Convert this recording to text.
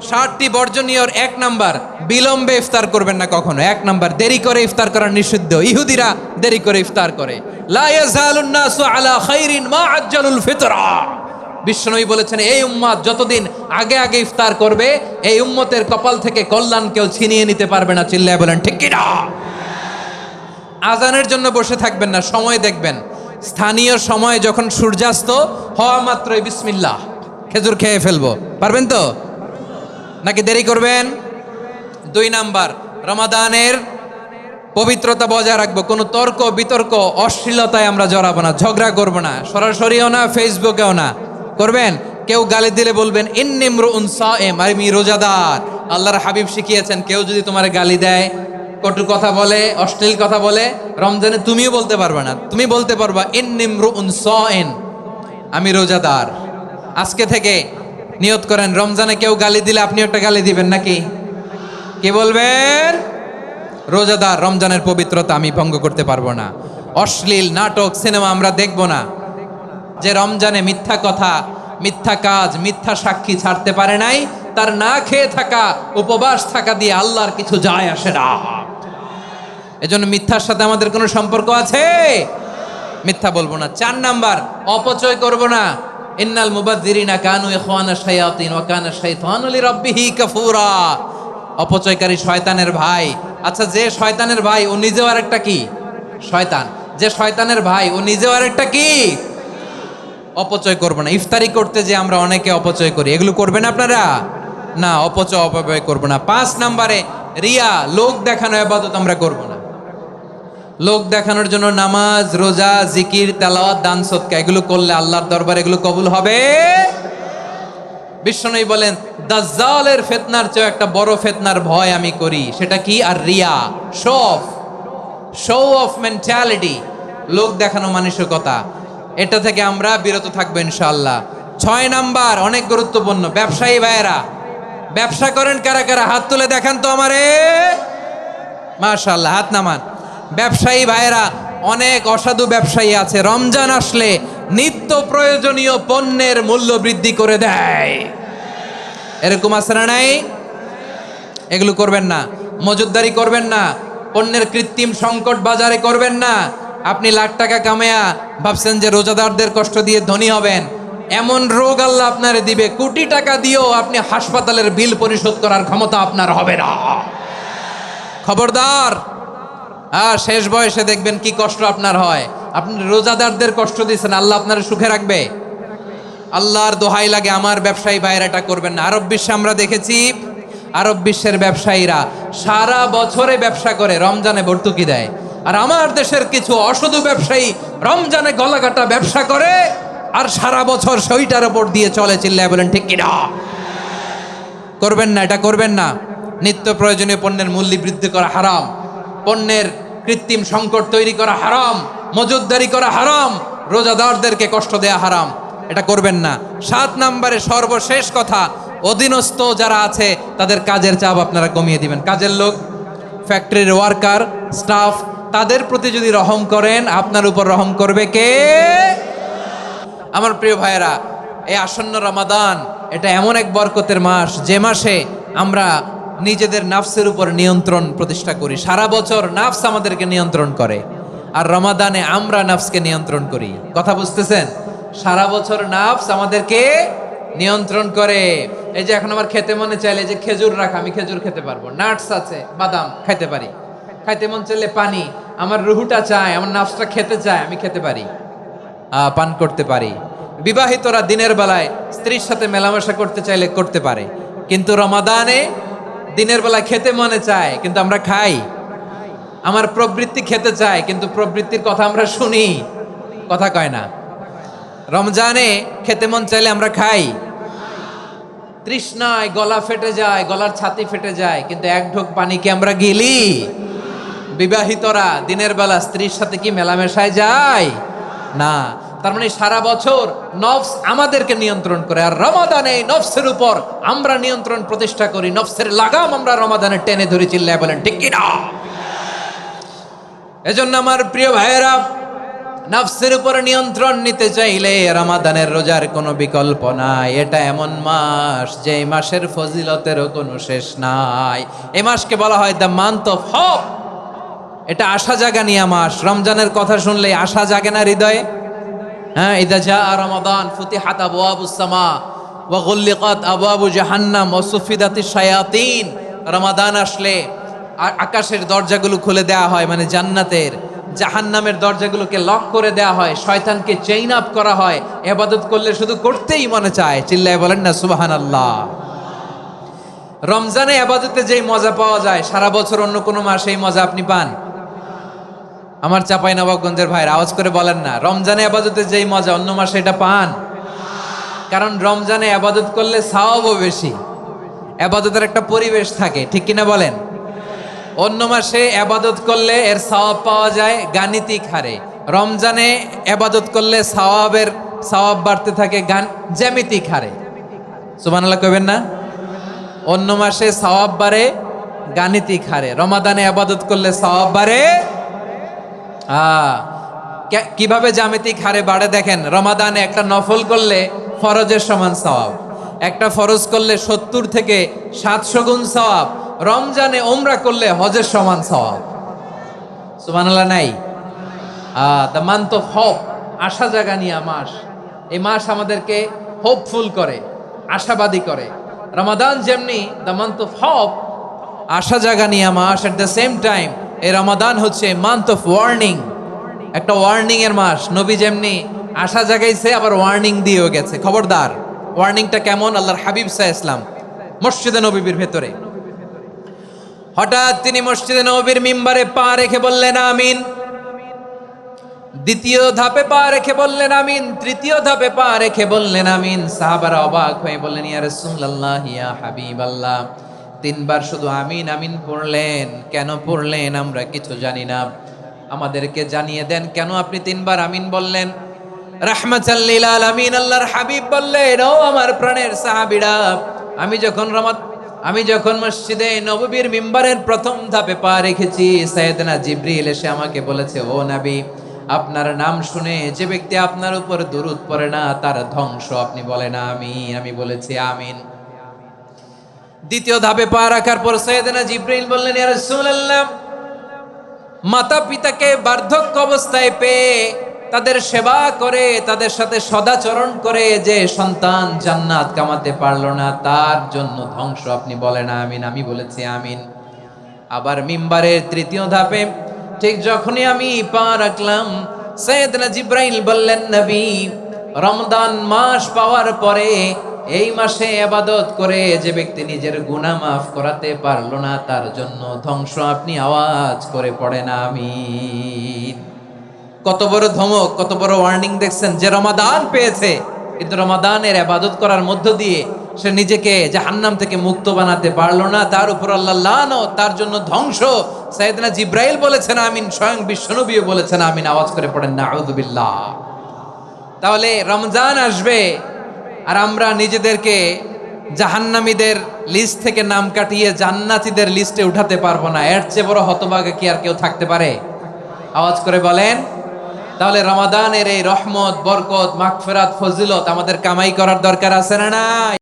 60টি বর্জনীয়র 1 number, বিলম্বে ইফতার করবেন না কখনো। 1 নাম্বার, দেরি করে ইফতার করা নিষিদ্ধ। ইহুদিরা দেরি করে ইফতার করে। লা ইয়াজালুন নাসু আলা খাইরিন মা আজ্জালুল ফিতরা। বিশ্বনবী বলেছেন, এই উম্মত যতদিন আগে আগে ইফতার করবে, এই উম্মতের কপাল থেকে কল্যাণ কেউ ছিনিয়ে নিতে পারবে না। চিল্লায় বলেন ঠিক কি না? আজানের জন্য বসে থাকবেন না, সময় দেখবেন। স্থানীয় সময় যখন সূর্যাস্ত হওয়া মাত্রই বিসমিল্লাহ, খেজুর খেয়ে ফেলবো। পারবেন তো নাকি দেরি করবেন? 2 নাম্বার, রমাদানের পবিত্রতা বজায় রাখবো। কোনো তর্ক বিতর্ক অশ্লীলতায় আমরা জড়াবো না, ঝগড়া করবো না, সরাসরিও না, ফেসবুকেও না। করবেন কেউ গালি দিলে বলবেন ইন্নিমরুউন সায়েম, আমি রোজাদার। আল্লাহর হাবিব শিখিয়েছেন, কেউ যদি তোমার গালি দেয়, কটু কথা বলে, অশ্লীল কথা বলে, রমজানে তুমিও বলতে পারবে না। তুমি বলতে পারবা ইন্নিমরুউন সায়েম, আমি রোজাদার। আজকে থেকে নিয়ত করেন, রমজানে কেউ গালি দিলে আপনি একটা গালি দিবেন নাকি? কি বলবেন? রোজাদার, রমজানের পবিত্রতা আমি ভঙ্গ করতে পারবো না। অশ্লীল নাটক সিনেমা আমরা দেখব না। যে রমজানে মিথ্যা কথা, মিথ্যা কাজ, মিথ্যা সাক্ষী ছাড়তে পারে নাই, তার না খেয়ে থাকা, উপবাস থাকা দিয়ে আল্লাহর কিছু যায় আসে না। এজন্য মিথ্যার সাথে আমাদের কোনো সম্পর্ক আছে? মিথ্যা বলবো না। 4 নাম্বার, অপচয় করব না। ইন্নাল মুবাযযিরিনা কানু ইখওয়ানা শায়াতিন ওয়া কানা শাইতানু লিরাব্বিহি কাফুরা। অপচয়কারী শয়তানের ভাই। আচ্ছা, যে শয়তানের ভাই ও নিজেও আরেকটা কি? শয়তান। যে শয়তানের ভাই ও নিজেও আরেকটা কি? অপচয় করব না। ইফতারি করতে যে আমরা অনেকে অপচয় করি, এগুলো করবেন আপনারা না। অপচয় অপব্যয় করব না। 5 নাম্বারে, রিয়া, লোক দেখানো ইবাদত আমরা করব না। লোক দেখানোর জন্য নামাজ, রোজা, জিকির, তেলাওয়াত, দান, সদকা এগুলো করলে আল্লাহর দরবারে এগুলো কবুল হবে। বিশ্বনবী বলেন, দাজ্জালের ফিতনার চেয়ে একটা বড় ফিতনার ভয় আমি করি, সেটা কি? আর রিয়া, শো অফ মেন্টালিটি, লোক দেখানো মানসিকতা। এটা থেকে আমরা বিরত থাকবো ইনশাআল্লাহ। 6 নাম্বার, অনেক গুরুত্বপূর্ণ। ব্যবসায়ী ভাইয়েরা, ব্যবসা করেন কারা কারা? হাত তুলে দেখান তো আমারে। মাশাআল্লাহ, হাত নামান। ব্যবসায়ী ভাইয়েরা, অনেক অসাধু ব্যবসায়ী আছে, রমজান আসলে নিত্য প্রয়োজনীয় পণ্যের মূল্য বৃদ্ধি করে দেয়। এরকম আছে না নাই? এগুলো করবেন না। মজুদদারি করবেন না। পণ্যের কৃত্রিম সংকট বাজারে করবেন না। আপনি লাখ টাকা কামায়া ভাবছেন যে রোজাদারদের কষ্ট দিয়ে ধনী হবেন, এমন রোগ আল্লাহ আপনারে দিবে, কোটি টাকা দিয়েও আপনি হাসপাতালের বিল পরিশোধ করার ক্ষমতা আপনার হবে না। খবরদার। শেষ বয়সে দেখবেন কি কষ্ট আপনার হয়। আপনি রোজাদারদের কষ্ট দিচ্ছেন, আল্লাহ আপনার সুখে রাখবে? আল্লাহর দোহাই লাগে, আমার ব্যবসায়ী ভাইয়েরা এটা করবেন না। আরব বিশ্বে আমরা দেখেছি, আরব বিশ্বের ব্যবসায়ীরা সারা বছরে ব্যবসা করে, রমজানে ভর্তুকি দেয়। আর আমার দেশের কিছু অসাধু ব্যবসায়ী রমজানে গলাকাটা ব্যবসা করে আর সারা বছর সেইটার উপর দিয়ে চলে। চিল্লায় বলেন ঠিক কিনা? করবেন না, এটা করবেন না। নিত্য প্রয়োজনীয় পণ্যের মূল্য বৃদ্ধি করা হারাম, পণ্যের কৃত্রিম সংকট তৈরি করা হারাম, মজুদদারি করা হারাম, রোজাদারদেরকে কষ্ট দেয়া হারাম। এটা করবেন না। 7 নাম্বারে সর্বশেষ কথা, অধীনস্থ যারা আছে তাদের কাজের চাপ আপনারা কমিয়ে দিবেন। কাজের লোক, ফ্যাক্টরির ওয়ার্কার, স্টাফ, তাদের প্রতি যদি রহম করেন, আপনার উপর রহম করবে কে? আমার প্রিয় ভাইয়েরা, এই আসন্ন রমাদান এটা এমন এক বরকতের মাস, যে মাসে আমরা নিজেদের নাফসের উপর নিয়ন্ত্রণ প্রতিষ্ঠা করি। সারা বছর নাফস আমাদেরকে নিয়ন্ত্রণ করে, আর রমাদানে আমরা নাফসকে নিয়ন্ত্রণ করি। কথা বুঝতেছেন? সারা বছর নাফস আমাদেরকে নিয়ন্ত্রণ করে। এই যে এখন আমার খেতে মনে চাইলে যে খেজুর রাখা, আমি খেজুর খেতে পারবো, নাটস আছে, বাদাম খাইতে পারি। খাইতে মন চাইলে পানি, আমার রুহুটা চায়, আমার নাফসটা খেতে চায়, আমি খেতে পারি, পান করতে পারি। বিবাহিতরা দিনের বেলায় স্ত্রীর সাথে মেলামেশা করতে চাইলে করতে পারে, কিন্তু রমাদানে দিনের বেলায় খেতে মনে চায় কিন্তু আমরা খাই। আমার প্রবৃত্তি খেতে চায় কিন্তু প্রবৃত্তির কথা আমরা শুনি, কথা কয় না। রমজানে খেতে মন চাইলে আমরা খাই, তৃষ্ণায় গলা ফেটে যায়, গলার ছাতি ফেটে যায়, কিন্তু এক ঢোক পানি কি আমরা গিলি? বিবাহিতরা দিনের বেলা স্ত্রীর সাথে কি মেলামেশায় যায় না। তার মানে সারা বছর নফস আমাদেরকে নিয়ন্ত্রণ করে, আর রমাদানে নফসের উপর আমরা নিয়ন্ত্রণ প্রতিষ্ঠা করি। নফসের লাগাম আমরা রমাদানে টেনে ধরে। চিল্লায় বলেন ঠিক কিনা? এজন্য আমার প্রিয় ভাইয়েরা, নফসের উপর নিয়ন্ত্রণ নিতে চাইলে রমাদানের রোজার কোনো বিকল্প নাই। এটা এমন মাস যে মাসের ফজিলতেরও কোনো শেষ নাই। এই মাসকে বলা হয় দ্য মান্থ অফ হোপ। এটা আশা জাগানিয়া মাস। রমজানের কথা শুনলেই আশা জাগে না হৃদয়ে? হ্যাঁ, ইদা জা রমাদান ফুতিহাত আবওয়াবুস সামা ওয়া গুল্লিকাত আবওয়াবু জাহান্নাম ওয়া সুফিদাতিশ শায়াতিন। রমাদান আসলে আকাশের দরজাগুলো খুলে দেয়া হয়, মানে জান্নাতের। জাহান্নামের দরজাগুলোকে লক করে দেয়া হয়, শয়তানকে চেইন আপ করা হয়। ইবাদত করলে শুধু করতেই মনে চায়। চিল্লায় বলেন না সুবহানাল্লাহ। রমজানে ইবাদতে যেই মজা পাওয়া যায় সারা বছর অন্য কোনো মাসে এই মজা আপনি পান? আমার চাঁপাইনবাবগঞ্জের ভাইরা আওয়াজ করে বলেন না, রমজানে ইবাদতে যেই মজা অন্য মাসে এটা পান? কারণ রমজানে ইবাদত করলে সওয়াবও বেশি, ইবাদতের একটা পরিবেশ থাকে, ঠিক কিনা বলেন? অন্য মাসে ইবাদত করলে এর সওয়াব পাওয়া যায় গাণিতিক হারে, রমজানে ইবাদত করলে সওয়াব বাড়তে থাকে জ্যামিতিক হারে। সুবহানাল্লাহ কইবেন না? অন্য মাসে সওয়াব বাড়ে গাণিতিক হারে, রমাদানে ইবাদত করলে সওয়াব বাড়ে কিভাবে জ্যামিতিক হারে বাড়ে দেখেন। রমাদানে একটা নফল করলে ফরজের সমান সওয়াব, একটা ফরজ করলে 70 থেকে 700 গুণ সওয়াব, রমজানে ওমরা করলে হজের সমান সওয়াব। সুবহানাল্লাহ নাই? দ্য মান্থ অফ হোপ, আশা জাগানিয়া মাস। এই মাস আমাদেরকে হোপফুল করে, আশাবাদী করে। রমাদান যেমনি দ্য মান্থ অফ হোপ, আশা জাগানিয়া মাস, এট দ্য সেম টাইম এই রমাদান হচ্ছে মান্থ অফ ওয়ার্নিং, একটা ওয়ার্নিং এর মাস। নবী যেমনি আশা জাগাইছে আবার ওয়ার্নিং দিয়েও গেছে, খবরদার। ওয়ার্নিংটা কেমন? আল্লাহর হাবিব সাল্লাল্লাহু আলাইহি ওয়াসাল্লাম মসজিদে নববীর ভেতরে হঠাৎ তিনি মসজিদে নববীর মিম্বারে পা রেখে বললেন আমিন। দ্বিতীয় ধাপে পা রেখে বললেন আমিন, তৃতীয় ধাপে পা রেখে বললেন আমিন। সাহাবারা অবাক হয়ে বললেন ইয়া রাসূলুল্লাহ, ইয়া হাবিবাল্লাহ, 3 বার শুধু আমিন আমিন পড়লেন, কেন পড়লেন আমরা কিছু জানি না, আমাদেরকে জানিয়ে দেন কেন আপনি 3 বার আমিন বললেন। রাহমাতাল লিল আলামিন আল্লাহর হাবিব বললেন, ও আমার প্রাণের সাহাবীরা, আমি যখন মসজিদে নববীর মিম্বারের প্রথম ধাপে পা রেখেছি, সাইয়েদনা জিবরিল এসে আমাকে বলেছে, ও নবী, আপনার নাম শুনে যে ব্যক্তি আপনার উপর দুরূদ পড়ে না তার ধ্বংস। আপনি বলেন আমিন। আমি বলেছি আমিন। দ্বিতীয় ধাপে পা রাখার পর সাইয়েদনা জিবরিল বললেন, ইয়া রাসূলুল্লাহ, মাতা পিতাকে বার্ধক্য অবস্থায় পেয়ে তাদের সেবা করে, তাদের সাথে সদাচরণ করে যে সন্তান জান্নাত কামাতে পারলো না তার জন্য ধ্বংস। আপনি বলেন আমিন। আমি বলেছি আমিন। আবার মিম্বারের তৃতীয় ধাপে ঠিক যখনই আমি পা রাখলাম, সাইয়েদনা জিবরাইল বললেন, নবী, রমজান মাস পাওয়ার পরে এই মাসে ইবাদত করে যে ব্যক্তি নিজের গুনাহ মাফ করাতে পারলো না তার জন্য ধ্বংস। আপনি আওয়াজ করে পড়েন আমিন। কত বড় ধমক, কত বড় ওয়ার্নিং দেখছেন। যে রমাদান পেয়েছে কিন্তু রমাদানের ইবাদত করার মধ্য দিয়ে সে নিজেকে জাহান্নাম থেকে মুক্ত বানাতে পারলো না, তার উপর আল্লাহ লানত, তার জন্য ধ্বংস। সাইয়েদনা জিবরাইল বলেছেন আমিন, স্বয়ং বিশ্বনবীও বলেছেন আমিন। আওয়াজ করে পড়েন নাউযুবিল্লাহ। তাহলে রমজান আসবে আর আমরা নিজেদেরকে জাহান্নামীদের লিস্ট থেকে নাম কাটিয়ে জান্নাতীদের লিস্টে উঠাতে পারবো না। এর চেয়ে বড় হতভাগা কি আর কেউ থাকতে পারে? আওয়াজ করে বলেন। তাহলে রমাদানের এই রহমত, বরকত, মাগফিরাত, ফজিলত আমাদের কামাই করার দরকার আছে না নাই?